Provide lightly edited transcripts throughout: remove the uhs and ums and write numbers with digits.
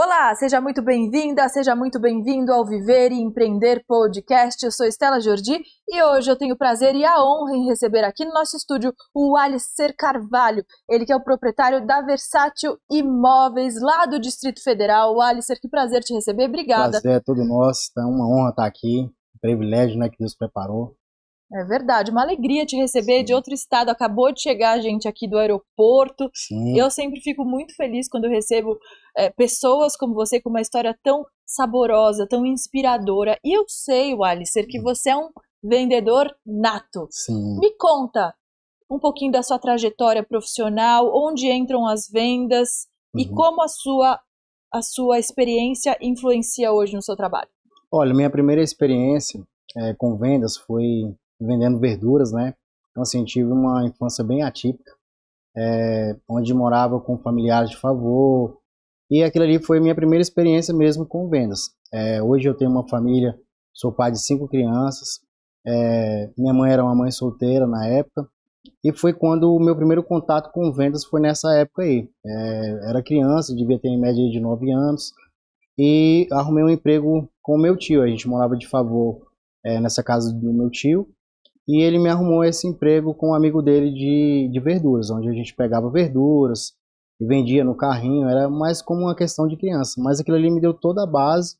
Olá, seja muito bem-vinda, seja muito bem-vindo ao Viver e Empreender Podcast. Eu sou Estela Jordi e hoje eu tenho o prazer e a honra em receber aqui no nosso estúdio o Alicer Carvalho, ele que é o proprietário da Versátil Imóveis lá do Distrito Federal. Alicer, que prazer te receber, obrigada. Prazer é todo nosso, é uma honra estar aqui, um privilégio, né, que Deus preparou. É verdade, uma alegria te receber Sim. de outro estado, acabou de chegar a gente aqui do aeroporto. Sim. Eu sempre fico muito feliz quando eu recebo pessoas como você com uma história tão saborosa, tão inspiradora. E eu sei, Alicer, que você é um vendedor nato. Sim. Me conta um pouquinho da sua trajetória profissional, onde entram as vendas e como a sua experiência influencia hoje no seu trabalho. Olha, minha primeira experiência com vendas foi vendendo verduras, né? Então, assim, tive uma infância bem atípica, onde morava com familiares de favor, e aquilo ali foi minha primeira experiência mesmo com vendas. Hoje eu tenho uma família, sou pai de 5 crianças, minha mãe era uma mãe solteira na época, e foi quando o meu primeiro contato com vendas foi nessa época aí. Era criança, devia ter em média de 9 anos, e arrumei um emprego com o meu tio. A gente morava de favor nessa casa do meu tio, e ele me arrumou esse emprego com um amigo dele de verduras, onde a gente pegava verduras e vendia no carrinho. Era mais como uma questão de criança, mas aquilo ali me deu toda a base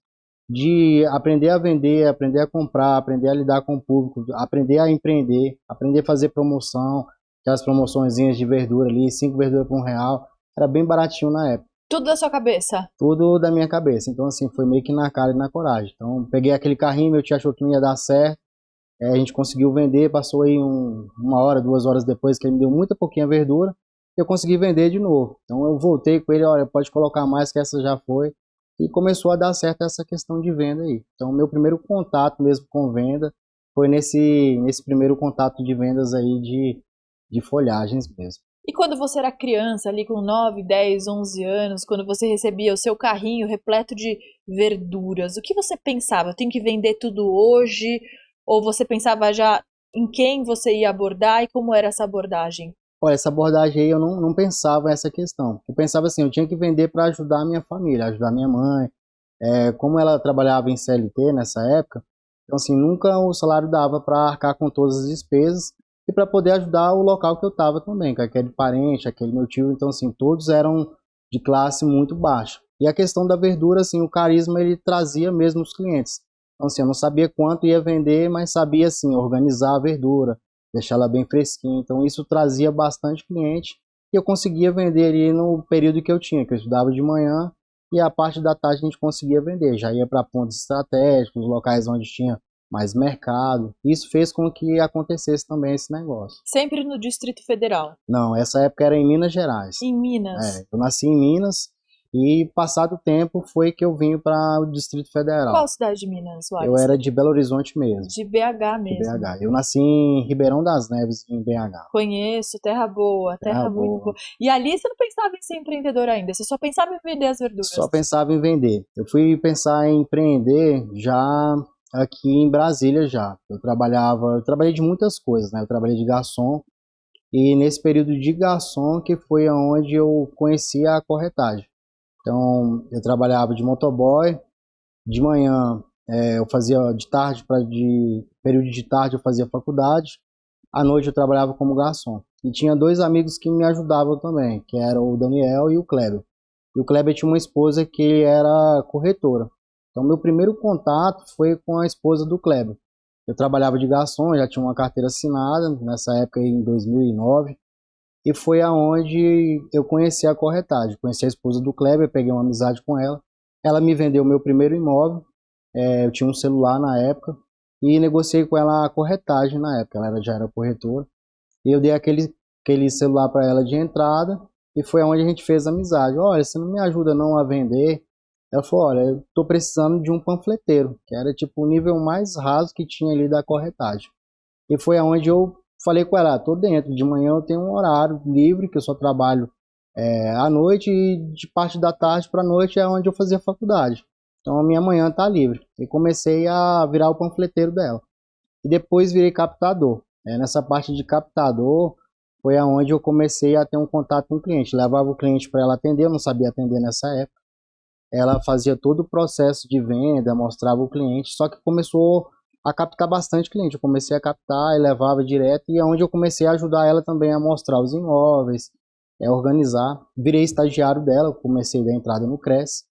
de aprender a vender, aprender a comprar, aprender a lidar com o público, aprender a empreender, aprender a fazer promoção, aquelas promoçõezinhas de verdura ali, 5 verduras por R$1, era bem baratinho na época. Tudo da sua cabeça? Tudo da minha cabeça, então assim, foi meio que na cara e na coragem. Então peguei aquele carrinho, meu tio achou que não ia dar certo, a gente conseguiu vender, passou aí 1 hora, 2 horas depois que ele me deu muita pouquinha verdura, eu consegui vender de novo. Então eu voltei com ele, olha, pode colocar mais que essa já foi, e começou a dar certo essa questão de venda aí. Então meu primeiro contato mesmo com venda foi nesse primeiro contato de vendas aí de folhagens mesmo. E quando você era criança, ali com 9, 10, 11 anos, quando você recebia o seu carrinho repleto de verduras, o que você pensava? Eu tenho que vender tudo hoje? Ou você pensava já em quem você ia abordar e como era essa abordagem? Olha, essa abordagem aí eu não pensava nessa questão. Eu pensava assim, eu tinha que vender para ajudar a minha família, ajudar a minha mãe. Como ela trabalhava em CLT nessa época, então assim, nunca o salário dava para arcar com todas as despesas e para poder ajudar o local que eu estava também, com aquele parente, aquele meu tio. Então assim, todos eram de classe muito baixa. E a questão da verdura, assim, o carisma ele trazia mesmo os clientes. Então assim, eu não sabia quanto ia vender, mas sabia assim, organizar a verdura, deixar ela bem fresquinha. Então isso trazia bastante cliente e eu conseguia vender ali no período que eu tinha, que eu estudava de manhã, e a parte da tarde a gente conseguia vender. Já ia para pontos estratégicos, locais onde tinha mais mercado. Isso fez com que acontecesse também esse negócio. Sempre no Distrito Federal? Não, essa época era em Minas Gerais. Em Minas? Eu nasci em Minas e passado o tempo foi que eu vim para o Distrito Federal. Qual cidade de Minas, Eu era de Belo Horizonte mesmo. De BH mesmo? De BH. Eu nasci em Ribeirão das Neves, em BH. Conheço, terra boa, terra muito boa. E ali você não pensava em ser empreendedor ainda, você só pensava em vender as verduras? Só pensava em vender. Eu fui pensar em empreender já aqui em Brasília já. Eu trabalhei de muitas coisas, né? Eu trabalhei de garçom, e nesse período de garçom que foi onde eu conheci a corretagem. Então, eu trabalhava de motoboy, de manhã eu fazia de tarde, período de tarde eu fazia faculdade, à noite eu trabalhava como garçom. E tinha 2 amigos que me ajudavam também, que eram o Daniel e o Kleber. E o Kleber tinha uma esposa que era corretora. Então, meu primeiro contato foi com a esposa do Kleber. Eu trabalhava de garçom, já tinha uma carteira assinada, nessa época em 2009. E foi aonde eu conheci a corretagem. Conheci a esposa do Kleber, peguei uma amizade com ela. Ela me vendeu o meu primeiro imóvel. Eu tinha um celular na época. E negociei com ela a corretagem na época. Ela já era corretora. E eu dei aquele celular para ela de entrada. E foi onde a gente fez amizade. Olha, você não me ajuda não a vender? Ela falou, olha, eu tô precisando de um panfleteiro, que era tipo o nível mais raso que tinha ali da corretagem. E foi aonde eu falei com ela, tô dentro, de manhã eu tenho um horário livre, que eu só trabalho à noite, e de parte da tarde para noite é onde eu fazia faculdade. Então a minha manhã tá livre. E comecei a virar o panfleteiro dela. E depois virei captador. Nessa parte de captador, foi aonde eu comecei a ter um contato com o cliente. Levava o cliente para ela atender, eu não sabia atender nessa época. ela fazia todo o processo de venda, mostrava o cliente, só que começou a captar bastante cliente. Eu comecei a captar e levava direto, e é onde eu comecei a ajudar ela também a mostrar os imóveis, organizar. Virei estagiário dela, comecei da entrada no Cresce,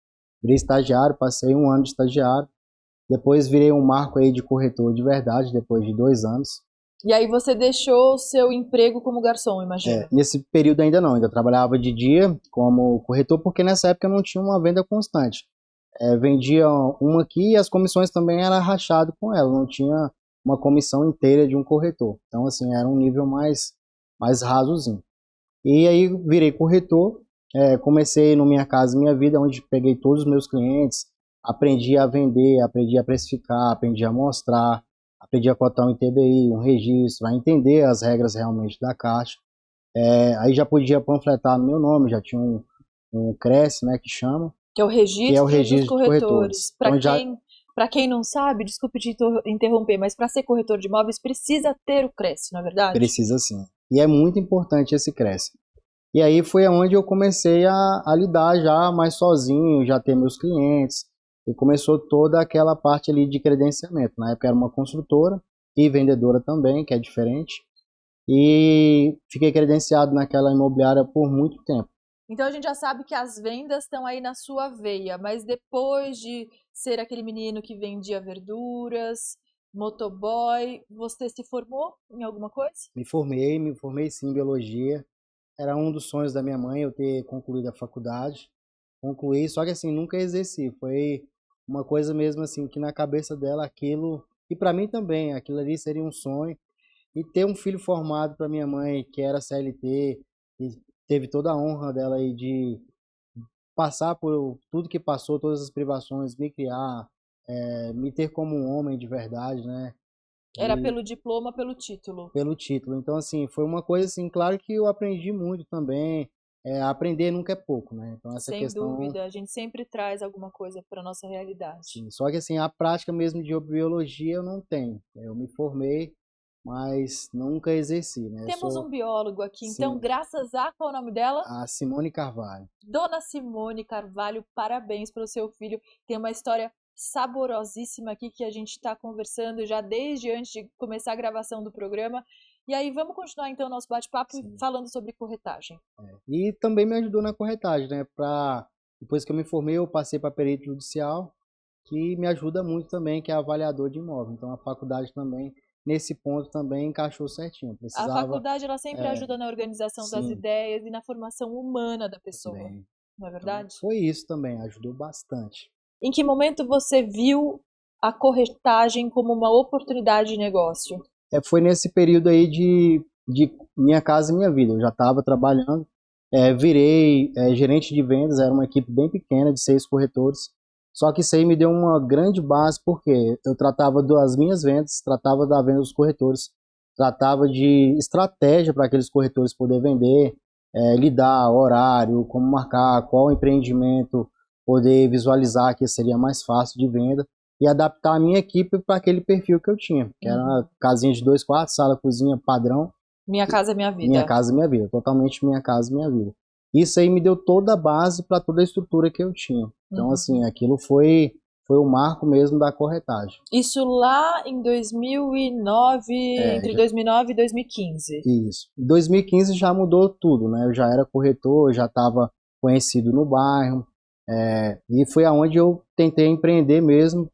virei estagiário, passei 1 ano de estagiário, depois virei um marco aí de corretor de verdade, depois de 2 anos. E aí você deixou o seu emprego como garçom, imagino. Nesse período ainda não, ainda trabalhava de dia como corretor, porque nessa época eu não tinha uma venda constante. Vendia uma aqui e as comissões também eram rachado com ela, não tinha uma comissão inteira de um corretor. Então, assim, era um nível mais rasozinho. E aí virei corretor, comecei no Minha Casa Minha Vida, onde peguei todos os meus clientes, aprendi a vender, aprendi a precificar, aprendi a mostrar, aprendi a cotar um ITBI, um registro, a entender as regras realmente da Caixa. Aí já podia panfletar no meu nome, já tinha um Cresce, né, que chama, Que é o que é o registro dos registro de corretores. corretores. Então já Para quem não sabe, desculpe te interromper, mas para ser corretor de imóveis precisa ter o Cresce, não é verdade? precisa sim. E é muito importante esse Cresce. E aí foi onde eu comecei a lidar já mais sozinho, já ter meus clientes, e começou toda aquela parte ali de credenciamento. Na época era uma construtora e vendedora também, que é diferente, e fiquei credenciado naquela imobiliária por muito tempo. Então a gente já sabe que as vendas estão aí na sua veia, mas depois de ser aquele menino que vendia verduras, motoboy, você se formou em alguma coisa? Me formei sim em biologia. Era um dos sonhos da minha mãe eu ter concluído a faculdade. Concluí, só que assim, nunca exerci. Foi uma coisa mesmo assim, que na cabeça dela aquilo, e para mim também, aquilo ali seria um sonho. E ter um filho formado para minha mãe, que era CLT, e teve toda a honra dela aí de passar por tudo que passou, todas as privações, me criar, me ter como um homem de verdade, né? Era E pelo diploma, pelo título. pelo título. Então, assim, foi uma coisa assim, claro que eu aprendi muito também. Aprender nunca é pouco, né? Então, essa Sem questão, dúvida, a gente sempre traz alguma coisa para nossa realidade. sim. Só que assim, a prática mesmo de biologia eu não tenho. Eu me formei, mas nunca exerci, né? Eu Temos um sou, biólogo aqui, então, sim, graças a qual é o nome dela? a Simone Carvalho. Dona Simone Carvalho, parabéns pelo seu filho. Tem uma história saborosíssima aqui que a gente está conversando já desde antes de começar a gravação do programa. E aí, vamos continuar então o nosso bate-papo Sim. falando sobre corretagem. E também me ajudou na corretagem, né? Depois que eu me formei, eu passei para perito judicial, que me ajuda muito também, que é avaliador de imóvel. Então a faculdade também, nesse ponto também encaixou certinho. A Precisava, faculdade ela sempre ajuda na organização das sim, ideias e na formação humana da pessoa, também. não é Então verdade? foi isso também, ajudou bastante. Em que momento você viu a corretagem como uma oportunidade de negócio? Foi nesse período aí de Minha Casa Minha Vida. Eu já estava trabalhando, virei gerente de vendas, era uma equipe bem pequena, de 6 corretores. Só que isso aí me deu uma grande base, porque eu tratava das minhas vendas, tratava da venda dos corretores, tratava de estratégia para aqueles corretores poder vender, lidar, horário, como marcar, qual empreendimento poder visualizar que seria mais fácil de venda e adaptar a minha equipe para aquele perfil que eu tinha, que era uma casinha de 2 quartos, sala, cozinha, padrão, Minha casa é minha Minha vida. Casa Minha Vida, totalmente Minha Casa Minha Vida. Isso aí me deu toda a base para toda a estrutura que eu tinha. Então, assim, aquilo foi o marco mesmo da corretagem. Isso lá em 2009, entre 2009 e 2015. Isso. Em 2015 já mudou tudo, né? Eu já era corretor, eu já estava conhecido no bairro, e foi aonde eu tentei empreender mesmo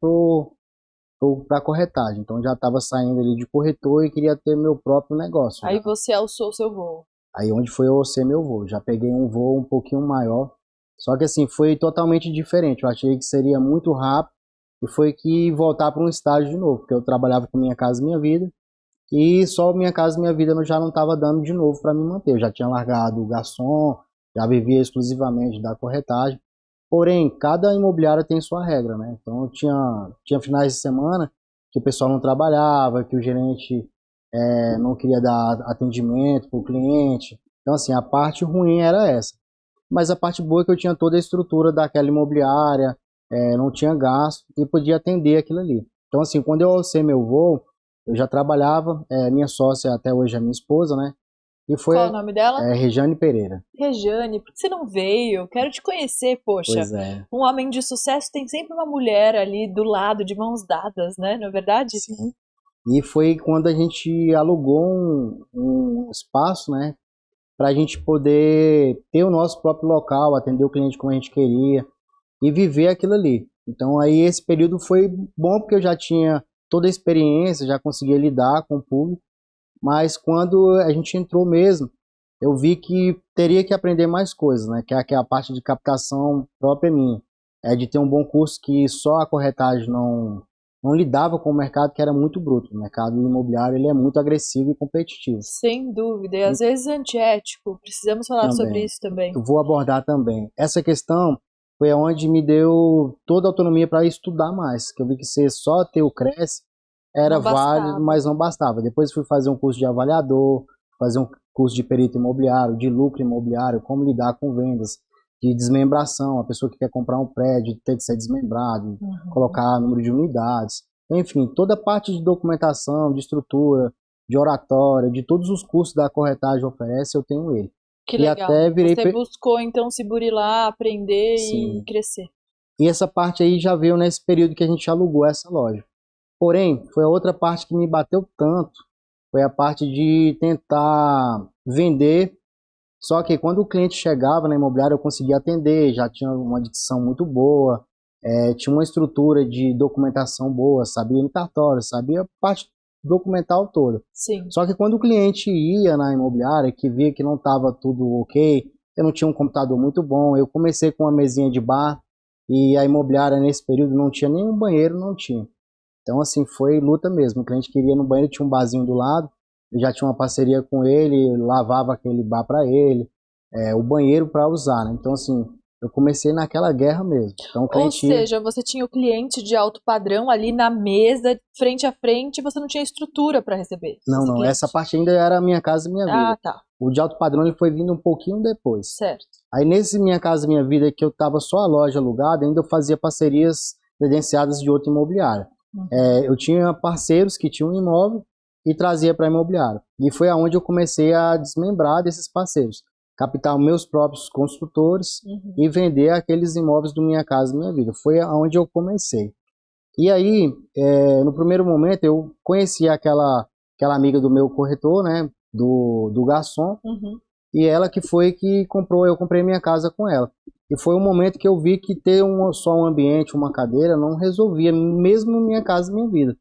para corretagem. Então já estava saindo ali de corretor e queria ter meu próprio negócio. Aí Já. você alçou o seu voo. Aí onde foi eu ser meu voo. Já peguei um voo um pouquinho maior. Só que assim, foi totalmente diferente. Eu achei que seria muito rápido e foi que voltar para um estágio de novo, porque eu trabalhava com Minha Casa Minha Vida e só Minha Casa Minha Vida já não estava dando de novo para me manter. Eu já tinha largado o garçom, já vivia exclusivamente da corretagem. Porém, cada imobiliária tem sua regra, né? Então tinha finais de semana que o pessoal não trabalhava, que o gerente não queria dar atendimento para o cliente. Então, assim, a parte ruim era essa. Mas a parte boa é que eu tinha toda a estrutura daquela imobiliária, não tinha gasto e podia atender aquilo ali. Então, assim, quando eu alcei meu voo, eu já trabalhava, minha sócia até hoje é minha esposa, né? E foi Qual o nome dela? Rejane Pereira. Rejane, por que você não veio? Quero te conhecer, poxa. Pois é. Um homem de sucesso tem sempre uma mulher ali do lado, de mãos dadas, né? Não é verdade? Sim. E foi quando a gente alugou um espaço, né? Para a gente poder ter o nosso próprio local, atender o cliente como a gente queria e viver aquilo ali. Então aí esse período foi bom porque eu já tinha toda a experiência, já conseguia lidar com o público, mas quando a gente entrou mesmo, eu vi que teria que aprender mais coisas, né? Que é a parte de captação própria minha. É de ter um bom curso que só a corretagem não lidava com o mercado, que era muito bruto. O mercado imobiliário ele é muito agressivo e competitivo. Sem dúvida, e às vezes antiético. Precisamos falar sobre isso também. Eu vou abordar também. Essa questão foi onde me deu toda a autonomia para estudar mais, que eu vi que ser só ter o Cresce era válido, mas não bastava. Depois fui fazer um curso de avaliador, fazer um curso de perito imobiliário, de lucro imobiliário, como lidar com vendas, de desmembração, a pessoa que quer comprar um prédio tem que ser desmembrado, colocar número de unidades, enfim, toda a parte de documentação, de estrutura, de oratória, de todos os cursos da corretagem oferece, eu tenho ele. Que legal. Até você buscou então se burilar, aprender Sim. e crescer. E essa parte aí já veio nesse período que a gente alugou essa loja. Porém, foi a outra parte que me bateu tanto, foi a parte de tentar vender. Só que quando o cliente chegava na imobiliária eu conseguia atender, já tinha uma dicção muito boa, tinha uma estrutura de documentação boa, sabia no cartório, sabia a parte documental toda. Sim. Só que quando o cliente ia na imobiliária, que via que não estava tudo ok, eu não tinha um computador muito bom, eu comecei com uma mesinha de bar e a imobiliária nesse período não tinha nenhum banheiro, não tinha. Então assim, foi luta mesmo, o cliente queria ir no banheiro, tinha um barzinho do lado, eu já tinha uma parceria com ele, lavava aquele bar para ele, o banheiro para usar, né? Então assim, eu comecei naquela guerra mesmo. Então, ou seja, você tinha o cliente de alto padrão ali na mesa, frente a frente, e você não tinha estrutura para receber. Não, essa parte ainda era Minha Casa Minha Vida. Ah, tá. O de alto padrão ele foi vindo um pouquinho depois. Certo. Aí nesse Minha Casa Minha Vida, que eu tava só a loja alugada, ainda eu fazia parcerias credenciadas de outra imobiliária. Eu tinha parceiros que tinham um imóvel e trazia para a imobiliária. E foi aonde eu comecei a desmembrar desses parceiros. Captar meus próprios construtores e vender aqueles imóveis do Minha Casa Minha Vida. Foi aonde eu comecei. E aí, no primeiro momento, eu conheci aquela amiga do meu corretor, né, do garçom, e ela que foi que comprou, eu comprei minha casa com ela. E foi um momento que eu vi que ter só um ambiente, uma cadeira, não resolvia, mesmo Minha Casa Minha Vida.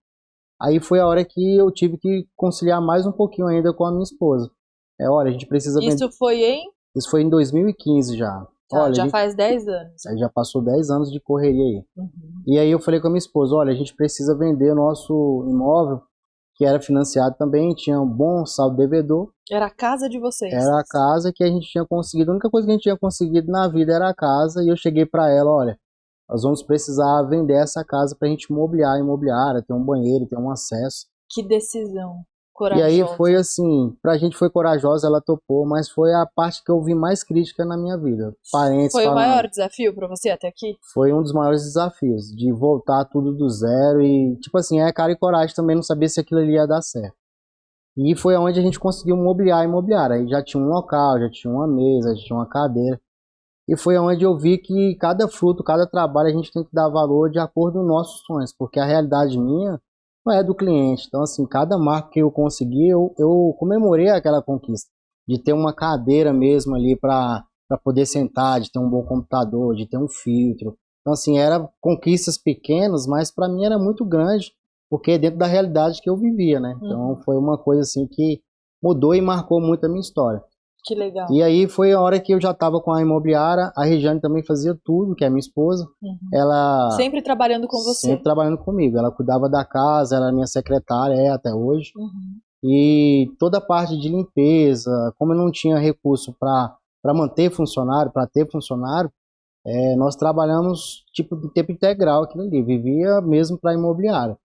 Aí foi a hora que eu tive que conciliar mais um pouquinho ainda com a minha esposa. Olha, a gente precisa vender. Isso foi em 2015 já. Tá, olha, já faz 10 anos. Já passou 10 anos de correria aí. E aí eu falei com a minha esposa, olha, a gente precisa vender o nosso imóvel, que era financiado também, tinha um bom saldo devedor. Era a casa de vocês. Era a casa que a gente tinha conseguido, a única coisa que a gente tinha conseguido na vida era a casa, e eu cheguei para ela, olha, nós vamos precisar vender essa casa pra gente mobiliar a imobiliária, ter um banheiro, ter um acesso. Que decisão corajosa. E aí foi assim, pra gente foi corajosa, ela topou, mas foi a parte que eu vi mais crítica na minha vida. Parentes foi falando, o maior desafio pra você até aqui? Foi um dos maiores desafios, de voltar tudo do zero e, tipo assim, cara e coragem também, não sabia se aquilo ali ia dar certo. E foi onde a gente conseguiu mobiliar a imobiliária. Aí já tinha um local, já tinha uma mesa, já tinha uma cadeira. E foi onde eu vi que cada fruto, cada trabalho a gente tem que dar valor de acordo com os nossos sonhos, porque a realidade minha não é do cliente. Então, assim, cada marca que eu consegui, eu comemorei aquela conquista, de ter uma cadeira mesmo ali para poder sentar, de ter um bom computador, de ter um filtro. Então, assim, eram conquistas pequenas, mas para mim era muito grande, porque é dentro da realidade que eu vivia, né? Então, foi uma coisa assim que mudou e marcou muito a minha história. Que legal. E aí foi a hora que eu já estava com a imobiliária, a Regiane também fazia tudo, que é minha esposa. Ela sempre trabalhando com você. Sempre trabalhando comigo. Ela cuidava da casa, ela era minha secretária, até hoje. E toda a parte de limpeza, como eu não tinha recurso para manter funcionário, para ter funcionário, nós trabalhamos tipo de tempo integral aquilo ali, vivia mesmo para a imobiliária.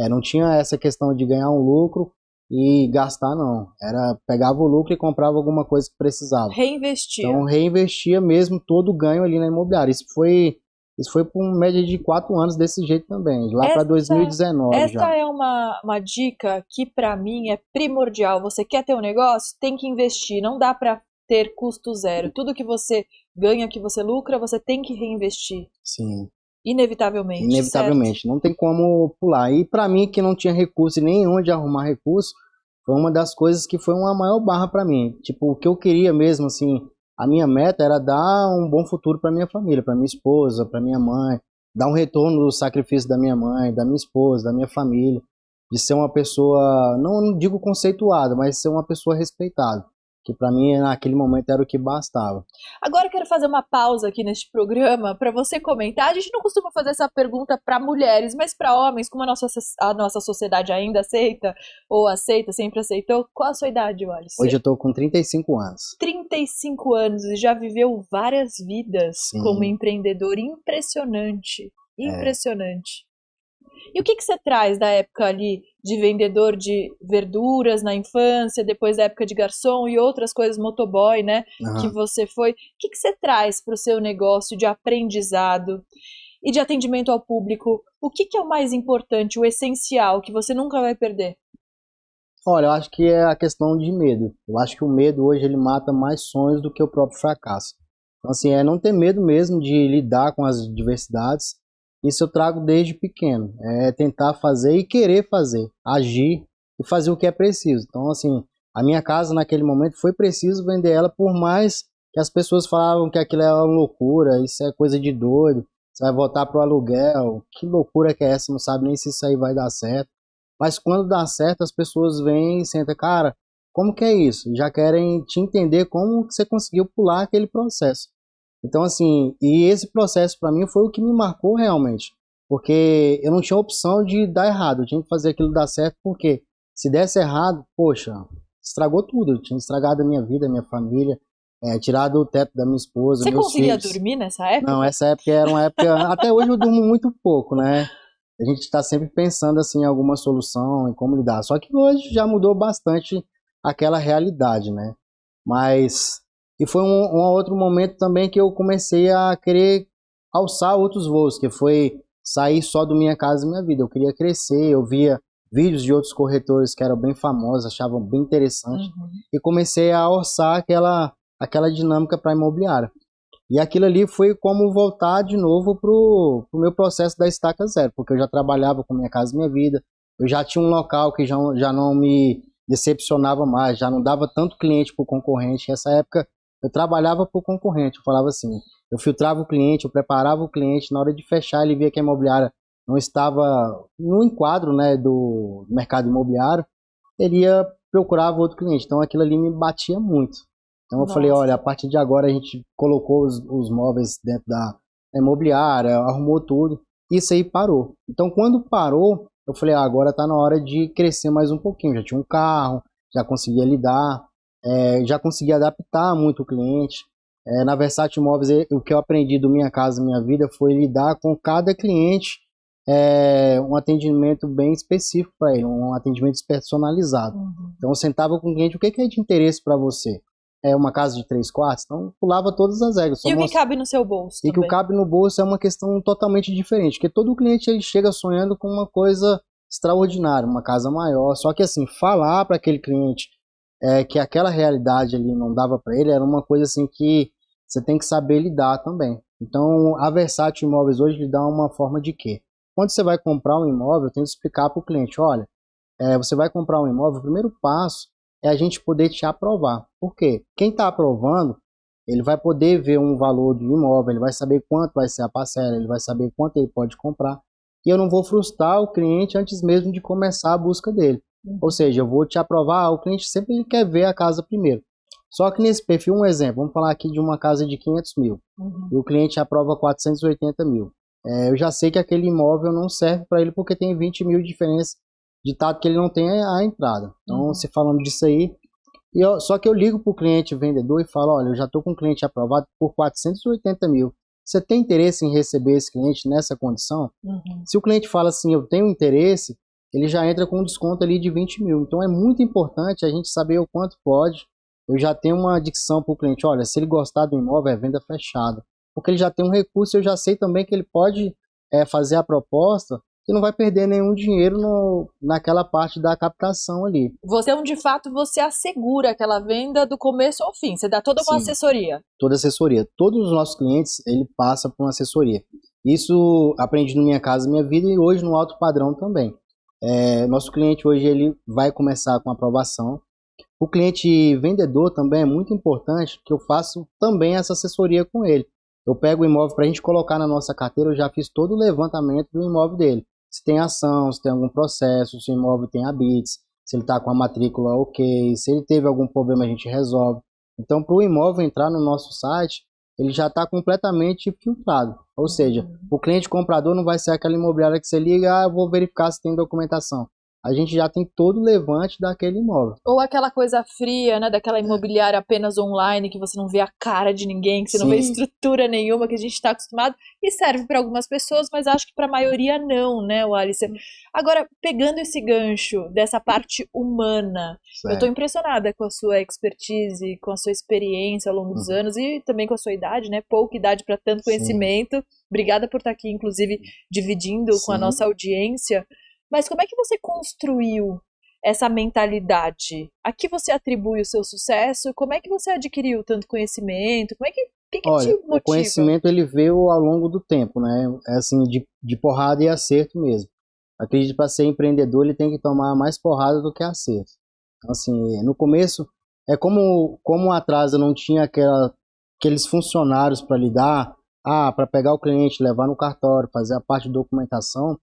Não tinha essa questão de ganhar um lucro e gastar, não. Era pegava o lucro e comprava alguma coisa que precisava. Reinvestia. Então reinvestia mesmo todo o ganho ali na imobiliária. Isso foi Isso foi por média de 4 anos desse jeito também, lá para 2019 já. Essa é uma dica que para mim é primordial. Você quer ter um negócio, tem que investir. Não dá para ter custo zero. Tudo que você ganha, que você lucra, você tem que reinvestir. Sim. Inevitavelmente. Inevitavelmente, certo? não tem como pular. E para mim, que não tinha recurso e nem onde arrumar recurso, foi uma das coisas que foi uma maior barra para mim. Tipo, o que eu queria mesmo, assim, a minha meta era dar um bom futuro para minha família, para minha esposa, para minha mãe, dar um retorno do sacrifício da minha mãe, da minha esposa, da minha família, de ser uma pessoa, não digo conceituada, mas ser uma pessoa respeitada, que para mim naquele momento era o que bastava. Agora eu quero fazer uma pausa aqui neste programa para você comentar. A gente não costuma fazer essa pergunta para mulheres, mas para homens, como a nossa sociedade ainda aceita, ou aceita, sempre aceitou. Qual a sua idade, Wallace? Hoje eu tô com 35 anos. 35 anos e já viveu várias vidas Sim. como empreendedor. Impressionante. Impressionante. E o que você traz da época ali de vendedor de verduras na infância, depois da época de garçom e outras coisas, motoboy, né, que você foi? O que você traz para o seu negócio de aprendizado e de atendimento ao público? O que é o mais importante, o essencial, que você nunca vai perder? Olha, eu acho que é a questão de medo. Eu acho que o medo hoje ele mata mais sonhos do que o próprio fracasso. Então, assim, é não ter medo mesmo de lidar com as diversidades. Isso eu trago desde pequeno. É tentar fazer e querer fazer, agir e fazer o que é preciso. Então, assim, a minha casa naquele momento foi preciso vender ela, por mais que as pessoas falavam que aquilo é uma loucura, isso é coisa de doido, você vai voltar pro aluguel, que loucura que é essa, não sabe nem se isso aí vai dar certo. Mas quando dá certo, as pessoas vêm e sentam, cara, como que é isso? Já querem te entender como que você conseguiu pular aquele processo. Então, assim, e esse processo para mim foi o que me marcou realmente, porque eu não tinha opção de dar errado, eu tinha que fazer aquilo dar certo, porque se desse errado, poxa, estragou tudo, eu tinha estragado a minha vida, a minha família, tirado o teto da minha esposa, Você meus conseguia filhos. dormir nessa época? Não, essa época era uma época, até hoje eu durmo muito pouco, né? A gente está sempre pensando assim em alguma solução, em como lidar, só que hoje já mudou bastante aquela realidade, né? Mas e foi um outro momento também que eu comecei a querer alçar outros voos, que foi sair só do Minha Casa Minha Vida. Eu queria crescer, eu via vídeos de outros corretores que eram bem famosos, achavam bem interessante, e comecei a orçar aquela dinâmica para imobiliária. E aquilo ali foi como voltar de novo pro meu processo da estaca zero, porque eu já trabalhava com Minha Casa Minha Vida, eu já tinha um local que já não me decepcionava mais, já não dava tanto cliente para o concorrente. Nessa época eu trabalhava para o concorrente, eu falava assim, eu filtrava o cliente, eu preparava o cliente, na hora de fechar ele via que a imobiliária não estava no enquadro, né, do mercado imobiliário, ele procurava outro cliente, então aquilo ali me batia muito. Então eu falei, olha, a partir de agora a gente colocou os móveis dentro da imobiliária, arrumou tudo, isso aí parou. Então quando parou, eu falei, agora está na hora de crescer mais um pouquinho, já tinha um carro, já conseguia lidar, já conseguia adaptar muito o cliente. Na Versátil Imóveis, o que eu aprendi do Minha Casa Minha Vida foi lidar com cada cliente, um atendimento bem específico para ele, um atendimento personalizado. Então eu sentava com o cliente, o que é de interesse para você? É uma casa de 3 quartos? Então pulava todas as regras. E o que cabe no seu bolso E também. que o cabe no bolso é uma questão totalmente diferente, porque todo cliente ele chega sonhando com uma coisa extraordinária, uma casa maior, só que assim, falar para aquele cliente que aquela realidade ali não dava para ele, era uma coisa assim que você tem que saber lidar também. Então a Versátil Imóveis hoje lhe dá uma forma de quê? Quando você vai comprar um imóvel, tem que explicar para o cliente, olha, você vai comprar um imóvel, o primeiro passo é a gente poder te aprovar. Por quê? Quem está aprovando, ele vai poder ver um valor do imóvel, ele vai saber quanto vai ser a parcela, ele vai saber quanto ele pode comprar. E eu não vou frustrar o cliente antes mesmo de começar a busca dele. Ou seja, eu vou te aprovar, o cliente sempre ele quer ver a casa primeiro. Só que nesse perfil, um exemplo, vamos falar aqui de uma casa de 500 mil, e o cliente aprova 480 mil. Eu já sei que aquele imóvel não serve para ele porque tem 20 mil de diferença, ditado que ele não tem a entrada. Então, se falando disso aí, só que eu ligo para o cliente vendedor e falo, olha, eu já estou com um cliente aprovado por 480 mil. Você tem interesse em receber esse cliente nessa condição? Se o cliente fala assim, eu tenho interesse, ele já entra com um desconto ali de 20 mil. Então é muito importante a gente saber o quanto pode. Eu já tenho uma dicção para o cliente, olha, se ele gostar do imóvel, é venda fechada. porque ele já tem um recurso, eu já sei também que ele pode fazer a proposta e não vai perder nenhum dinheiro naquela parte da captação ali. Você, de fato, você assegura aquela venda do começo ao fim, você dá toda uma Sim, assessoria. toda assessoria. Todos os nossos clientes, ele passa por uma assessoria. Isso aprendi no Minha Casa Minha Vida e hoje no Alto Padrão também. Nosso cliente hoje ele vai começar com aprovação. O cliente vendedor também é muito importante, que eu faço também essa assessoria com ele. Eu pego o imóvel para a gente colocar na nossa carteira, eu já fiz todo o levantamento do imóvel dele. Se tem ação, se tem algum processo, se o imóvel tem habites, se ele está com a matrícula ok, se ele teve algum problema a gente resolve. Então, para o imóvel entrar no nosso site, ele já está completamente filtrado. Ou seja, o cliente comprador não vai ser aquela imobiliária que você liga, eu vou verificar se tem documentação. A gente já tem todo o levante daquele imóvel. Ou aquela coisa fria, né, daquela imobiliária apenas online, que você não vê a cara de ninguém, que você não vê estrutura nenhuma, que a gente está acostumado, e serve para algumas pessoas, mas acho que para a maioria não, né, Wallace? Agora, pegando esse gancho dessa parte humana, eu estou impressionada com a sua expertise, com a sua experiência ao longo dos anos, e também com a sua idade, né, pouca idade para tanto conhecimento. Obrigada por estar aqui, inclusive, dividindo com a nossa audiência. Mas como é que você construiu essa mentalidade? A que você atribui o seu sucesso? Como é que você adquiriu tanto conhecimento? Como é que Olha, te motiva? O conhecimento ele veio ao longo do tempo, né? É assim, de porrada e acerto mesmo. Acredito que para ser empreendedor ele tem que tomar mais porrada do que acerto. Então, assim, no começo, como atrás eu não tinha aqueles funcionários para lidar, para pegar o cliente, levar no cartório, fazer a parte de documentação,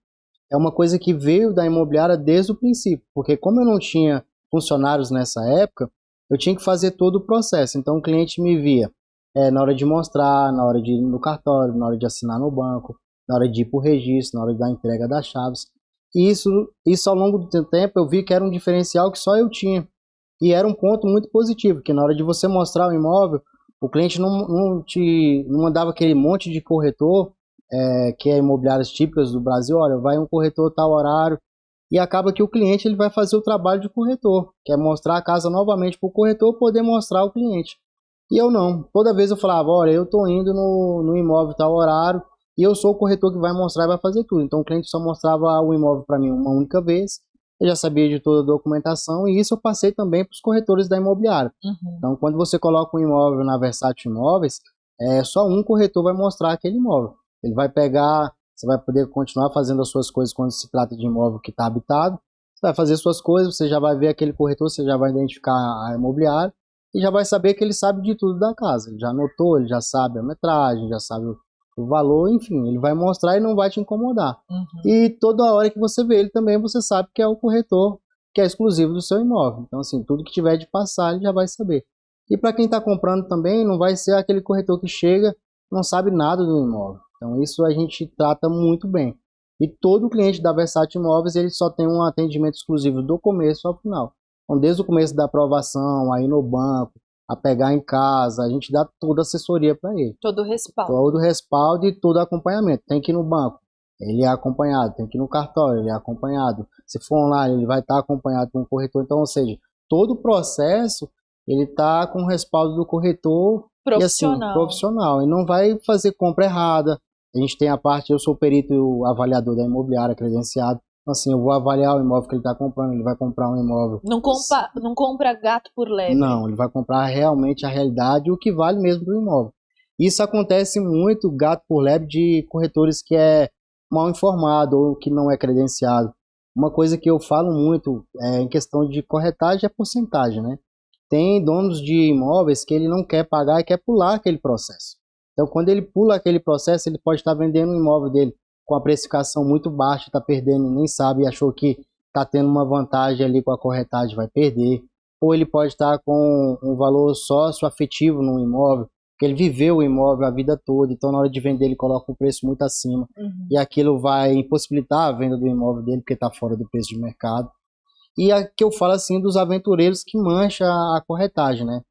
é uma coisa que veio da imobiliária desde o princípio, porque como eu não tinha funcionários nessa época, eu tinha que fazer todo o processo. Então o cliente me via na hora de mostrar, na hora de ir no cartório, na hora de assinar no banco, na hora de ir para o registro, na hora da entrega das chaves. E isso ao longo do tempo eu vi que era um diferencial que só eu tinha. E era um ponto muito positivo, que na hora de você mostrar o imóvel, o cliente não mandava aquele monte de corretor, que é imobiliárias típicas do Brasil, olha, vai um corretor tal horário, e acaba que o cliente ele vai fazer o trabalho de corretor, que é mostrar a casa novamente para o corretor poder mostrar ao cliente. E eu não, toda vez eu falava, olha, eu estou indo no imóvel tal horário, e eu sou o corretor que vai mostrar e vai fazer tudo. Então o cliente só mostrava o imóvel para mim uma única vez, eu já sabia de toda a documentação, e isso eu passei também para os corretores da imobiliária. Então quando você coloca um imóvel na Versátil Imóveis, só um corretor vai mostrar aquele imóvel. Ele vai pegar, você vai poder continuar fazendo as suas coisas quando se trata de imóvel que está habitado. Você vai fazer suas coisas, você já vai ver aquele corretor, você já vai identificar a imobiliária e já vai saber que ele sabe de tudo da casa. Ele já anotou, ele já sabe a metragem, já sabe o valor, enfim, ele vai mostrar e não vai te incomodar. E toda hora que você vê ele também, você sabe que é o corretor que é exclusivo do seu imóvel. Então, assim, tudo que tiver de passar, ele já vai saber. E para quem está comprando também, não vai ser aquele corretor que chega, não sabe nada do imóvel. Então isso a gente trata muito bem. E todo cliente da Versátil Imóveis ele só tem um atendimento exclusivo do começo ao final. Então desde o começo da aprovação, aí no banco, a pegar em casa, a gente dá toda a assessoria para ele. Todo o respaldo. Todo o respaldo e todo o acompanhamento. Tem que ir no banco, ele é acompanhado. Tem que ir no cartório, ele é acompanhado. Se for online, ele vai estar acompanhado com o corretor. Então, ou seja, todo o processo ele está com o respaldo do corretor profissional. E assim, profissional. E não vai fazer compra errada. A gente tem a parte, eu sou perito e o avaliador da imobiliária credenciado. Então, assim, eu vou avaliar o imóvel que ele está comprando. Ele vai comprar um imóvel. Não compra gato por lebre. Não, ele vai comprar realmente a realidade e o que vale mesmo do imóvel. Isso acontece muito, gato por lebre, de corretores que é mal informado ou que não é credenciado. Uma coisa que eu falo muito em questão de corretagem é porcentagem, né? Tem donos de imóveis que ele não quer pagar e quer pular aquele processo. Então, quando ele pula aquele processo, ele pode estar vendendo um imóvel dele com a precificação muito baixa, está perdendo, nem sabe, e achou que está tendo uma vantagem ali com a corretagem, vai perder. Ou ele pode estar com um valor sócio-afetivo no imóvel, porque ele viveu o imóvel a vida toda, então na hora de vender ele coloca um preço muito acima, e aquilo vai impossibilitar a venda do imóvel dele, porque está fora do preço de mercado. E aqui eu falo assim dos aventureiros que mancham a corretagem, né?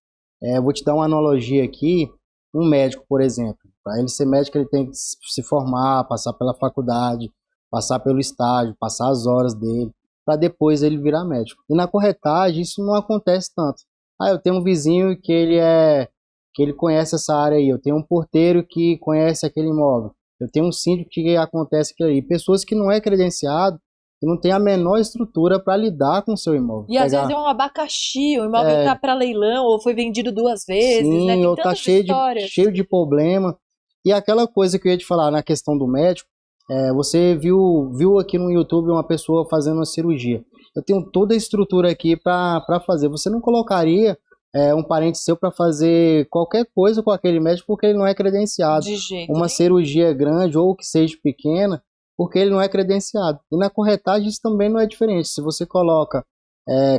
Vou te dar uma analogia aqui. Um médico, por exemplo, para ele ser médico ele tem que se formar, passar pela faculdade, passar pelo estágio, passar as horas dele, para depois ele virar médico. E na corretagem isso não acontece tanto. Eu tenho um vizinho que ele é que ele conhece essa área aí, eu tenho um porteiro que conhece aquele imóvel, eu tenho um síndico que acontece aquilo aí, pessoas que não é credenciado, que não tem a menor estrutura para lidar com o seu imóvel. E às vezes é um abacaxi, o imóvel está para leilão ou foi vendido 2 vezes, né? Sim, Tem ou tá tantas histórias. cheio de problema. E aquela coisa que eu ia te falar na questão do médico, você viu aqui no YouTube uma pessoa fazendo uma cirurgia. Eu tenho toda a estrutura aqui para fazer. Você não colocaria um parente seu para fazer qualquer coisa com aquele médico porque ele não é credenciado. De jeito Uma nenhum. cirurgia grande ou que seja pequena, porque ele não é credenciado. E na corretagem isso também não é diferente. Se você coloca,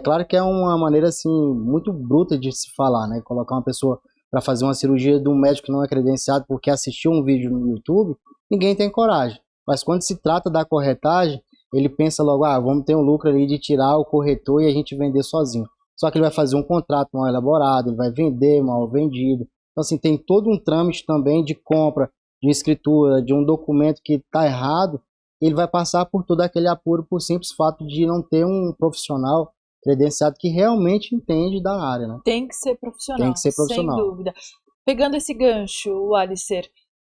claro que é uma maneira assim muito bruta de se falar, né? Colocar uma pessoa para fazer uma cirurgia de um médico que não é credenciado porque assistiu um vídeo no YouTube, ninguém tem coragem. Mas quando se trata da corretagem, ele pensa logo, vamos ter um lucro ali de tirar o corretor e a gente vender sozinho. Só que ele vai fazer um contrato mal elaborado, ele vai vender mal vendido. Então, assim, tem todo um trâmite também de compra, de escritura, de um documento que está errado. Ele vai passar por todo aquele apuro por simples fato de não ter um profissional credenciado que realmente entende da área, né? Tem que ser profissional, Tem que ser profissional. sem dúvida. Pegando esse gancho, Alicer,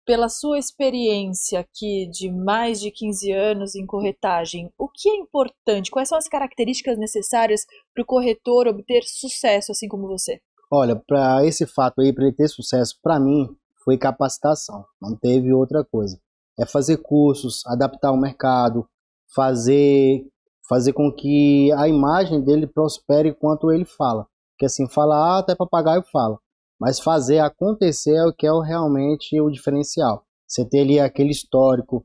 pela sua experiência aqui de mais de 15 anos em corretagem, o que é importante? Quais são as características necessárias para o corretor obter sucesso, assim como você? Olha, para esse fato aí, para ele ter sucesso, para mim, foi capacitação. Não teve outra coisa. É fazer cursos, adaptar o mercado, fazer com que a imagem dele prospere quanto ele fala. Porque assim, falar até papagaio fala. Mas fazer acontecer é o que é realmente o diferencial. Você ter ali aquele histórico.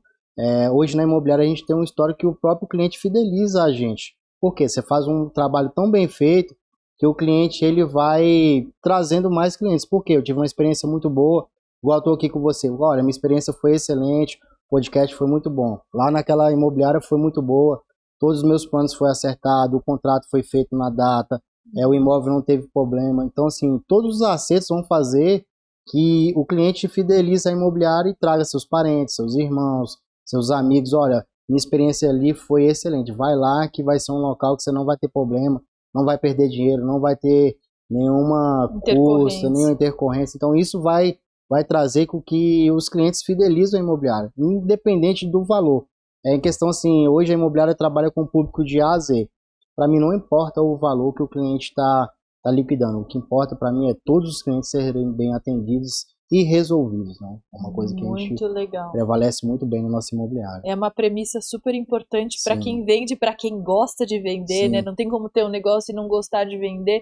Hoje na imobiliária a gente tem um histórico que o próprio cliente fideliza a gente. Por quê? Você faz um trabalho tão bem feito que o cliente ele vai trazendo mais clientes. Por quê? Eu tive uma experiência muito boa, igual eu estou aqui com você. Olha, minha experiência foi excelente, o podcast foi muito bom. Lá naquela imobiliária foi muito boa, todos os meus planos foram acertados, o contrato foi feito na data, o imóvel não teve problema. Então, assim, todos os acertos vão fazer que o cliente fidelize a imobiliária e traga seus parentes, seus irmãos, seus amigos. Olha, minha experiência ali foi excelente, vai lá que vai ser um local que você não vai ter problema, não vai perder dinheiro, não vai ter nenhuma custa, nenhuma intercorrência. Então isso vai trazer com que os clientes fidelizem a imobiliária, independente do valor. Em questão assim, hoje a imobiliária trabalha com o público de A a Z. Para mim não importa o valor que o cliente está liquidando. O que importa para mim é todos os clientes serem bem atendidos e resolvidos, né? É uma coisa que a gente prevalece muito bem no nosso imobiliário. É uma premissa super importante para quem vende, para quem gosta de vender, né? Não tem como ter um negócio e não gostar de vender.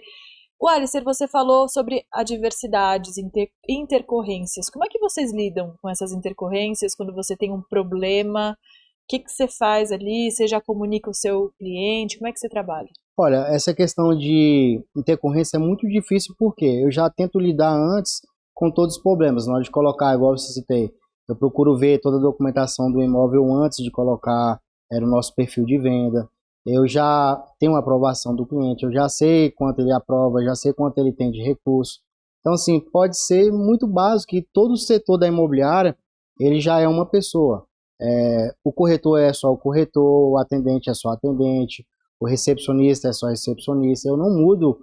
O Alicer, você falou sobre adversidades, intercorrências. Como é que vocês lidam com essas intercorrências quando você tem um problema? O que você faz ali? Você já comunica o seu cliente? Como é que você trabalha? Olha, essa questão de intercorrência é muito difícil porque eu já tento lidar antes com todos os problemas. Na hora de colocar, igual você citei, eu procuro ver toda a documentação do imóvel antes de colocar o nosso perfil de venda. Eu já tenho a aprovação do cliente, eu já sei quanto ele aprova, já sei quanto ele tem de recurso. Então, assim, pode ser muito básico que todo o setor da imobiliária, ele já é uma pessoa. O corretor é só o corretor, o atendente é só o atendente, o recepcionista é só recepcionista. Eu não mudo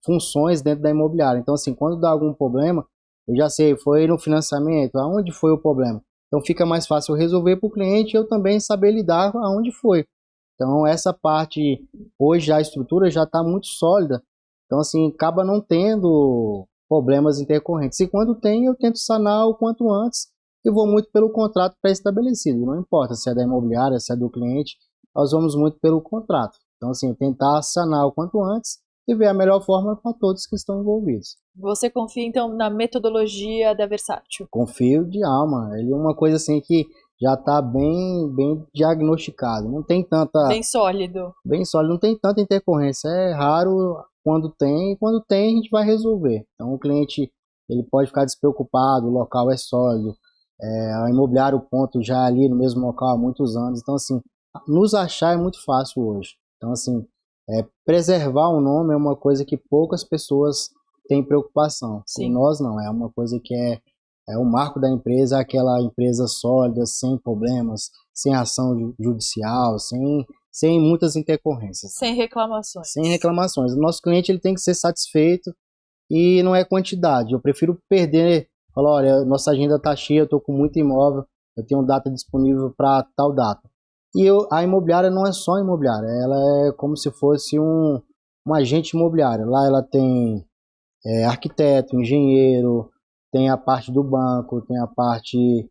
funções dentro da imobiliária. Então, assim, quando dá algum problema, eu já sei, foi no financiamento, aonde foi o problema. Então, fica mais fácil eu resolver para o cliente e eu também saber lidar aonde foi. Então, essa parte, hoje a estrutura já está muito sólida. Então, assim, acaba não tendo problemas intercorrentes. E quando tem, eu tento sanar o quanto antes e vou muito pelo contrato pré-estabelecido. Não importa se é da imobiliária, se é do cliente, nós vamos muito pelo contrato. Então, assim, tentar sanar o quanto antes e ver a melhor forma para todos que estão envolvidos. Você confia, então, na metodologia da Versátil? Confio de alma. Ele é uma coisa assim que já está bem diagnosticado. Não tem tanta... Bem sólido. Bem sólido. Não tem tanta intercorrência. É raro quando tem. E quando tem, a gente vai resolver. Então, o cliente ele pode ficar despreocupado. O local é sólido. A imobiliária, o ponto já ali no mesmo local há muitos anos. Então, assim, nos achar é muito fácil hoje. Então, assim, preservar o nome é uma coisa que poucas pessoas têm preocupação. E nós não. É uma coisa que é o marco da empresa, aquela empresa sólida, sem problemas, sem ação judicial, sem muitas intercorrências. Sem reclamações. Sem reclamações. O nosso cliente ele tem que ser satisfeito e não é quantidade. Eu prefiro perder, falar, olha, nossa agenda está cheia, eu estou com muito imóvel, eu tenho data disponível para tal data. A imobiliária não é só imobiliária, ela é como se fosse um agente imobiliário. Lá ela tem arquiteto, engenheiro, tem a parte do banco, tem a parte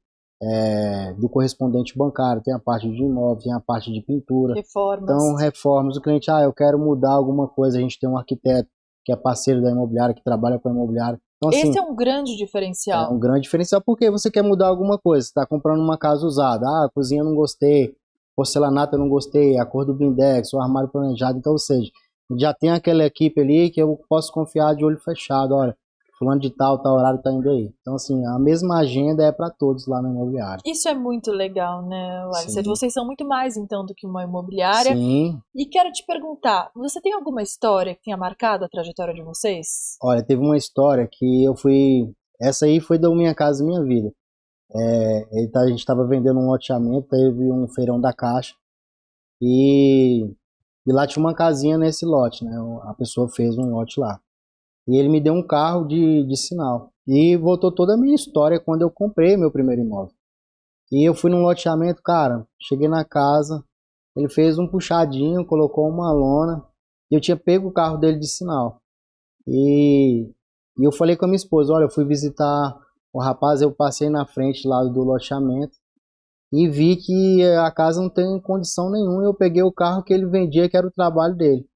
do correspondente bancário, tem a parte de imóvel, tem a parte de pintura. Reformas. Então, reformas, o cliente, eu quero mudar alguma coisa, a gente tem um arquiteto que é parceiro da imobiliária, que trabalha com a imobiliária. Então, assim, esse é um grande diferencial. É um grande diferencial porque você quer mudar alguma coisa, você está comprando uma casa usada, a cozinha eu não gostei, porcelanato eu não gostei, a cor do blindex, o armário planejado, então, ou seja, já tem aquela equipe ali que eu posso confiar de olho fechado, olha, fulano de tal horário tá indo aí. Então, assim, a mesma agenda é para todos lá na imobiliária. Isso é muito legal, né, Alisson? Sim. Vocês são muito mais, então, do que uma imobiliária. Sim. E quero te perguntar, você tem alguma história que tenha marcado a trajetória de vocês? Olha, teve uma história que eu fui... Essa aí foi da Minha Casa Minha Vida. A gente estava vendendo um loteamento, teve um feirão da Caixa e lá tinha uma casinha nesse lote, né? A pessoa fez um lote lá. E ele me deu um carro de sinal. E voltou toda a minha história quando eu comprei meu primeiro imóvel. E eu fui num loteamento, cara, cheguei na casa, ele fez um puxadinho, colocou uma lona, e eu tinha pego o carro dele de sinal. E eu falei com a minha esposa, olha, eu fui visitar o rapaz, eu passei na frente lá do loteamento e vi que a casa não tem condição nenhuma, eu peguei o carro que ele vendia, que era o trabalho dele.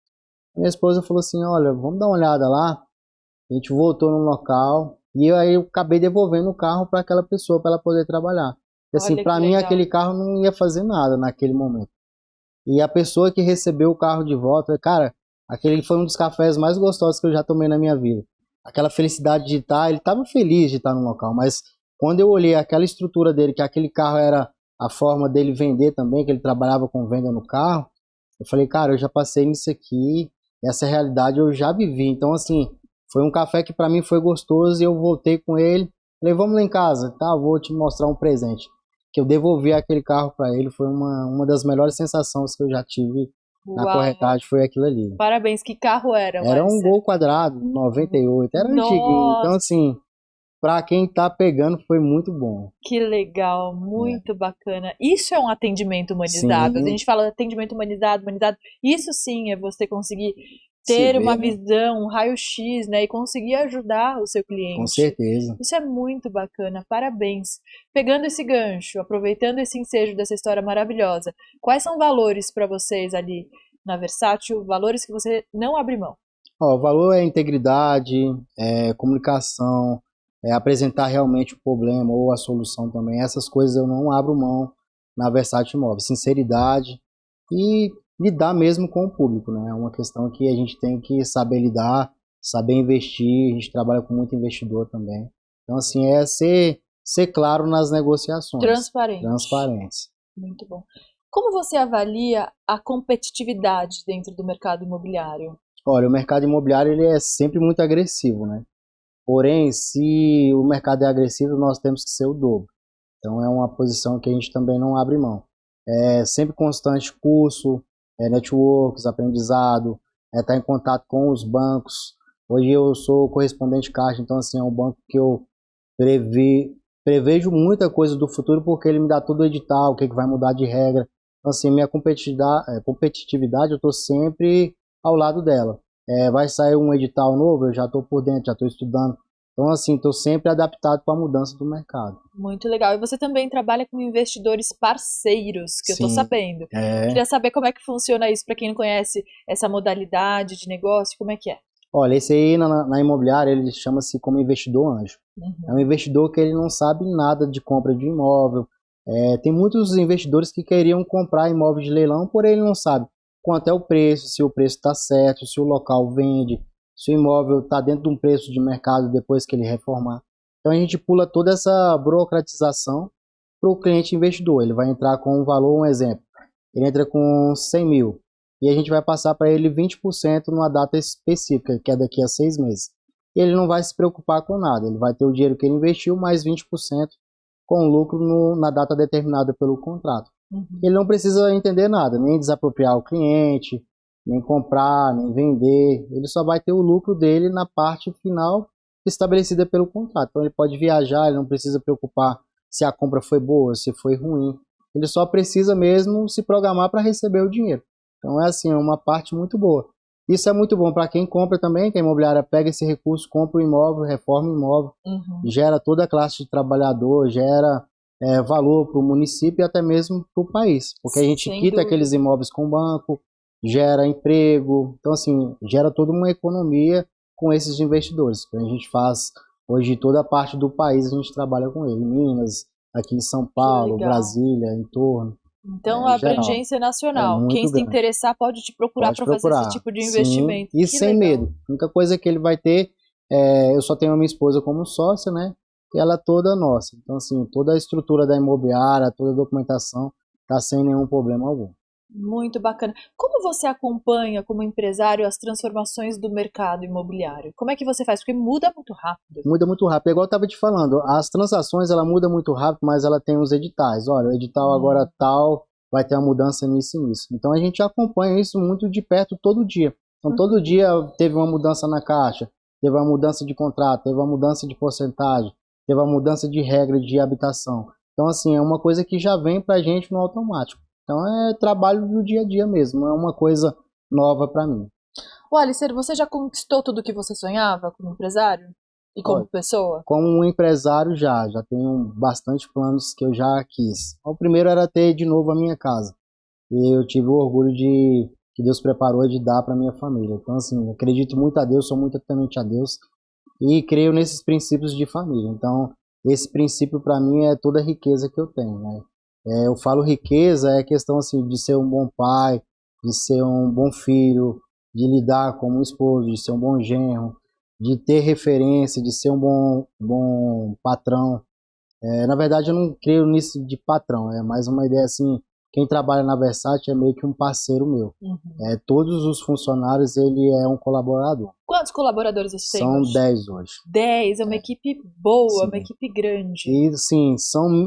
Minha esposa falou assim, olha, vamos dar uma olhada lá. A gente voltou no local e aí eu acabei devolvendo o carro para aquela pessoa, para ela poder trabalhar. E assim, Olha para que mim legal. aquele carro não ia fazer nada naquele momento. E a pessoa que recebeu o carro de volta, cara, aquele foi um dos cafés mais gostosos que eu já tomei na minha vida. Aquela felicidade de estar, ele estava feliz de estar no local, mas quando eu olhei aquela estrutura dele, que aquele carro era a forma dele vender também, que ele trabalhava com venda no carro, eu falei, cara, eu já passei nisso aqui, essa realidade eu já vivi. Então, assim, foi um café que para mim foi gostoso e eu voltei com ele. Falei, vamos lá em casa, tá? Vou te mostrar um presente. Que eu devolvi aquele carro para ele, foi uma das melhores sensações que eu já tive na Uau. corretagem, foi aquilo ali. Parabéns, que carro era? Era um Alisson? Gol quadrado, 98, era antiguinho. Então, Nossa, assim, para quem tá pegando, foi muito bom. que legal, muito bacana. Isso é um atendimento humanizado. A Sim, gente fala atendimento humanizado, humanizado. Isso sim é você conseguir se ter vê, uma né? visão, um raio-x, né, e conseguir ajudar o seu Com cliente. certeza. Isso é muito bacana, parabéns. Pegando esse gancho, aproveitando esse ensejo dessa história maravilhosa, quais são valores para vocês ali na Versátil, valores que você não abre mão? Ó, o valor é integridade, comunicação, apresentar realmente o problema ou a solução também. Essas coisas eu não abro mão na Versátil Imóveis. Sinceridade e lidar mesmo com o público, né? É uma questão que a gente tem que saber lidar, saber investir. A gente trabalha com muito investidor também. Então, assim, ser claro nas negociações. Transparente. Transparência. Muito bom. Como você avalia a competitividade dentro do mercado imobiliário? Olha, o mercado imobiliário ele é sempre muito agressivo, né? Porém, se o mercado é agressivo, nós temos que ser o dobro. Então é uma posição que a gente também não abre mão. É sempre constante curso, networks, aprendizado, estar em contato com os bancos. Hoje eu sou correspondente Caixa, então assim, é um banco que eu prevejo muita coisa do futuro porque ele me dá todo o edital, o que vai mudar de regra. Então assim, minha competitividade eu estou sempre ao lado dela. Vai sair um edital novo, eu já estou por dentro, já estou estudando. Então, assim, estou sempre adaptado para a mudança do mercado. Muito legal. E você também trabalha com investidores parceiros, que eu estou Sim, sabendo. Queria saber como é que funciona isso para quem não conhece essa modalidade de negócio, como é que é? Olha, esse aí na imobiliária, ele chama-se como investidor anjo. É um investidor que ele não sabe nada de compra de imóvel. Tem muitos investidores que queriam comprar imóvel de leilão, porém ele não sabe quanto é o preço, se o preço está certo, se o local vende, se o imóvel está dentro de um preço de mercado depois que ele reformar. Então a gente pula toda essa burocratização para o cliente investidor. Ele vai entrar com um valor, um exemplo, ele entra com 100 mil e a gente vai passar para ele 20% numa data específica, que é daqui a 6 meses. E ele não vai se preocupar com nada, ele vai ter o dinheiro que ele investiu mais 20% com lucro na data determinada pelo contrato. Ele não precisa entender nada, nem desapropriar o cliente, nem comprar, nem vender. Ele só vai ter o lucro dele na parte final estabelecida pelo contrato. Então ele pode viajar, ele não precisa preocupar se a compra foi boa, se foi ruim. Ele só precisa mesmo se programar para receber o dinheiro. Então é assim, é uma parte muito boa. Isso é muito bom para quem compra também, que a imobiliária pega esse recurso, compra o imóvel, reforma o imóvel, gera toda a classe de trabalhador, gera valor para o município e até mesmo para o país. Porque a gente quita aqueles imóveis com o banco, gera emprego, então assim, gera toda uma economia com esses investidores. A gente faz hoje toda a parte do país, a gente trabalha com ele, Minas, aqui em São Paulo, Brasília, em torno. Então a abrangência é nacional. Quem se interessar pode te procurar para fazer esse tipo de investimento. Sim, e sem medo. A única coisa que ele vai ter, eu só tenho a minha esposa como sócia, né? E ela é toda nossa. Então assim, toda a estrutura da imobiliária, toda a documentação está sem nenhum problema algum. Muito bacana. Como você acompanha, como empresário, as transformações do mercado imobiliário? Como é que você faz? Porque muda muito rápido. Muda muito rápido. É igual eu estava te falando, as transações, ela muda muito rápido, mas ela tem os editais. Olha, o edital agora tal, vai ter uma mudança nisso e nisso. Então a gente acompanha isso muito de perto todo dia. Então todo dia teve uma mudança na Caixa, teve uma mudança de contrato, teve uma mudança de porcentagem, teve uma mudança de regra de habitação. Então assim, é uma coisa que já vem para a gente no automático. Então é trabalho do dia a dia mesmo, é uma coisa nova para mim. O Alicer, você já conquistou tudo o que você sonhava como empresário e como pessoa? Como um empresário já tenho bastante planos que eu já quis. O primeiro era ter de novo a minha casa. E eu tive o orgulho que Deus preparou de dar para minha família. Então assim, acredito muito a Deus, sou muito temente a Deus e creio nesses princípios de família. Então esse princípio para mim é toda a riqueza que eu tenho, né? Eu falo riqueza, é questão assim, de ser um bom pai, de ser um bom filho, de lidar como esposo, de ser um bom genro, de ter referência, de ser um bom patrão. Na verdade, eu não creio nisso de patrão, é mais uma ideia assim, quem trabalha na Versace é meio que um parceiro meu. Todos os funcionários, ele é um colaborador. Quantos colaboradores você tem hoje? São 10 hoje. 10, é uma equipe boa, uma equipe grande. E sim,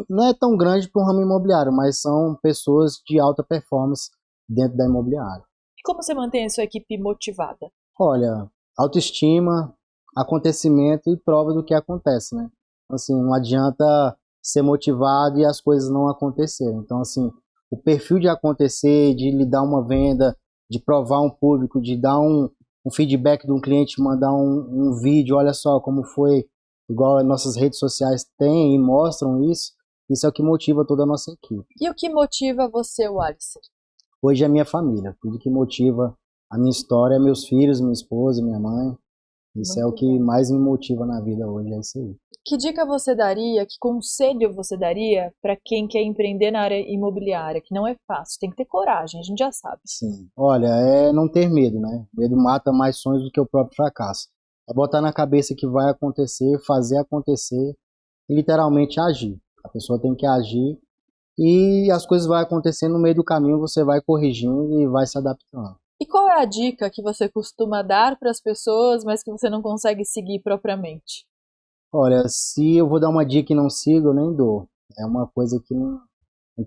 não é tão grande para um ramo imobiliário, mas são pessoas de alta performance dentro da imobiliária. E como você mantém a sua equipe motivada? Olha, autoestima, acontecimento e prova do que acontece, né? Assim, não adianta ser motivado e as coisas não acontecerem. Então, assim, o perfil de acontecer, de lhe dar uma venda, de provar um público, de dar um feedback de um cliente, mandar um vídeo, olha só como foi, igual as nossas redes sociais têm e mostram isso é o que motiva toda a nossa equipe. E o que motiva você, Alicer? Hoje é a minha família, tudo que motiva a minha história é meus filhos, minha esposa, minha mãe. Isso é o que mais me motiva na vida hoje, é isso aí. Que dica você daria, que conselho você daria para quem quer empreender na área imobiliária, que não é fácil, tem que ter coragem, a gente já sabe. Sim, olha, é não ter medo, né? Medo mata mais sonhos do que o próprio fracasso. É botar na cabeça que vai acontecer, fazer acontecer e literalmente agir. A pessoa tem que agir e as coisas vão acontecendo no meio do caminho, você vai corrigindo e vai se adaptando. E qual é a dica que você costuma dar para as pessoas, mas que você não consegue seguir propriamente? Olha, se eu vou dar uma dica e não sigo, eu nem dou. É uma coisa que não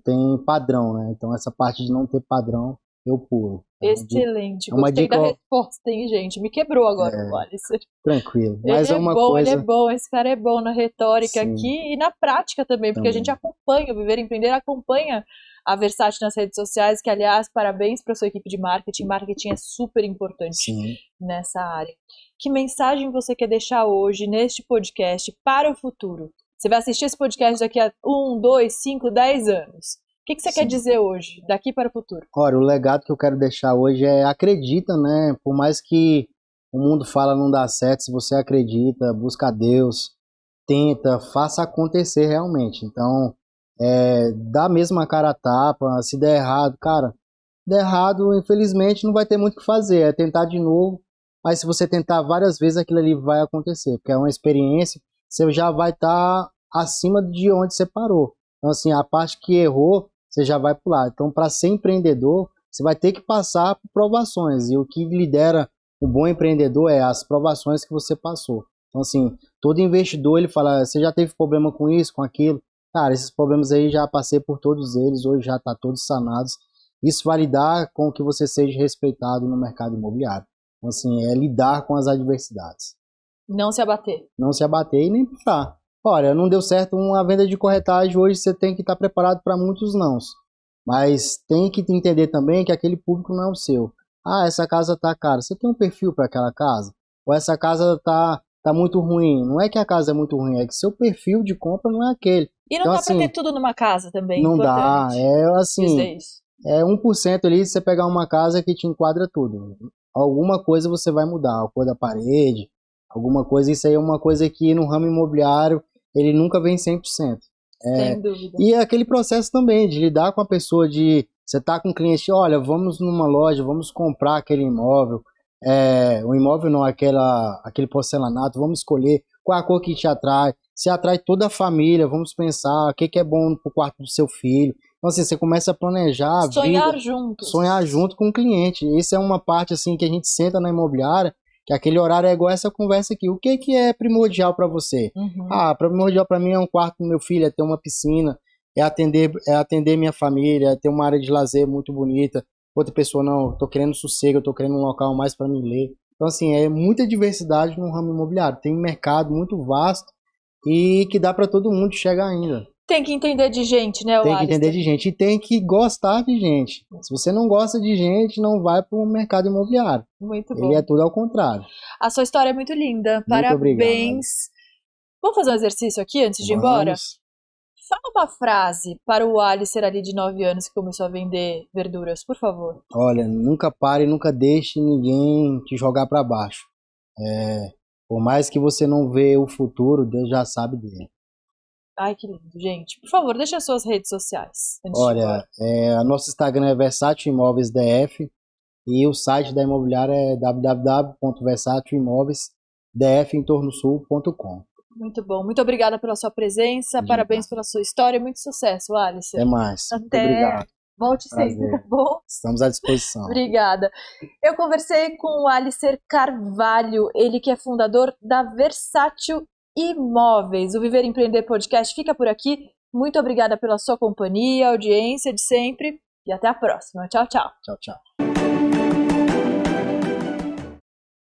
tem padrão, né? Então essa parte de não ter padrão, eu pulo. Excelente, gostei da resposta, hein, gente? Me quebrou agora o Alicer. Tranquilo, mas ele é bom, esse cara é bom na retórica aqui e na prática também, porque a gente acompanha, o Viver e Empreender acompanha a Versace nas redes sociais, que aliás, parabéns para sua equipe de marketing, marketing é super importante nessa área. Que mensagem você quer deixar hoje neste podcast para o futuro? Você vai assistir esse podcast daqui a 1, 2, 5, 10 anos. O que você quer dizer hoje, daqui para o futuro? Olha, o legado que eu quero deixar hoje é acredita, né? Por mais que o mundo fala não dá certo, se você acredita, busca a Deus, tenta, faça acontecer realmente. Então, dá mesmo a cara a tapa, se der errado, cara, der errado, infelizmente não vai ter muito o que fazer, é tentar de novo, mas se você tentar várias vezes, aquilo ali vai acontecer, porque é uma experiência, você já vai estar acima de onde você parou. Então, assim, a parte que errou, você já vai pular. Então, para ser empreendedor, você vai ter que passar por provações. E o que lidera um bom empreendedor é as provações que você passou. Então, assim, todo investidor, ele fala, você já teve problema com isso, com aquilo? Cara, esses problemas aí já passei por todos eles, hoje já tá todos sanados. isso vai lidar com que você seja respeitado no mercado imobiliário. Então, assim, é lidar com as adversidades. Não se abater. Não se abater e nem puxar. Olha, não deu certo uma venda de corretagem, hoje você tem que estar preparado para muitos nãos. Mas tem que entender também que aquele público não é o seu. Ah, essa casa está cara. Você tem um perfil para aquela casa? Ou essa casa está muito ruim? Não é que a casa é muito ruim, é que seu perfil de compra não é aquele. E não Então, dá assim, para ter tudo numa casa também, não dá. importante. É assim, Dizer isso. é 1% ali você pegar uma casa que te enquadra tudo. Alguma coisa você vai mudar, a cor da parede, alguma coisa. Isso aí é uma coisa que no ramo imobiliário ele nunca vem 100%. Sem dúvida. E é aquele processo também de lidar com a pessoa, de você tá com um cliente, olha, vamos numa loja, vamos comprar aquele imóvel, o imóvel não, aquele porcelanato, vamos escolher qual é a cor que te atrai, se atrai toda a família, vamos pensar o que é bom pro quarto do seu filho. Então assim, você começa a planejar a Sonhar vida, juntos. sonhar junto com o cliente. Essa é uma parte assim que a gente senta na imobiliária, que aquele horário é igual essa conversa aqui. O que é primordial para você? Primordial para mim é um quarto do meu filho, é ter uma piscina, é atender minha família, é ter uma área de lazer muito bonita. Outra pessoa, não, eu tô querendo sossego, eu tô querendo um local mais para me ler. Então, assim, é muita diversidade no ramo imobiliário. Tem um mercado muito vasto e que dá para todo mundo chegar ainda. Tem que entender de gente, né, Tem que entender de gente e tem que gostar de gente. Se você não gosta de gente, não vai para o mercado imobiliário. Muito bom. Ele é tudo ao contrário. A sua história é muito linda. Muito Parabéns. obrigado. Vamos fazer um exercício aqui antes de ir embora? Fala uma frase para o Alicer ali de 9 anos que começou a vender verduras, por favor. Olha, nunca pare, nunca deixe ninguém te jogar para baixo. Por mais que você não vê o futuro, Deus já sabe dele. Ai, que lindo, gente. Por favor, deixa as suas redes sociais. Olha, nosso Instagram é Versátil Imóveis DF e o site da imobiliária é www.versatilemoveisdfintornosul.com. Muito bom. Muito obrigada pela sua presença. Parabéns pela sua história. Muito sucesso, Alicer. Até mais. Até. Muito obrigado. Volte sempre, tá bom? Estamos à disposição. Obrigada. Eu conversei com o Alicer Carvalho, ele que é fundador da Versátil Imóveis. O Viver e Empreender Podcast fica por aqui. Muito obrigada pela sua companhia, audiência de sempre e até a próxima. Tchau, tchau. Tchau, tchau.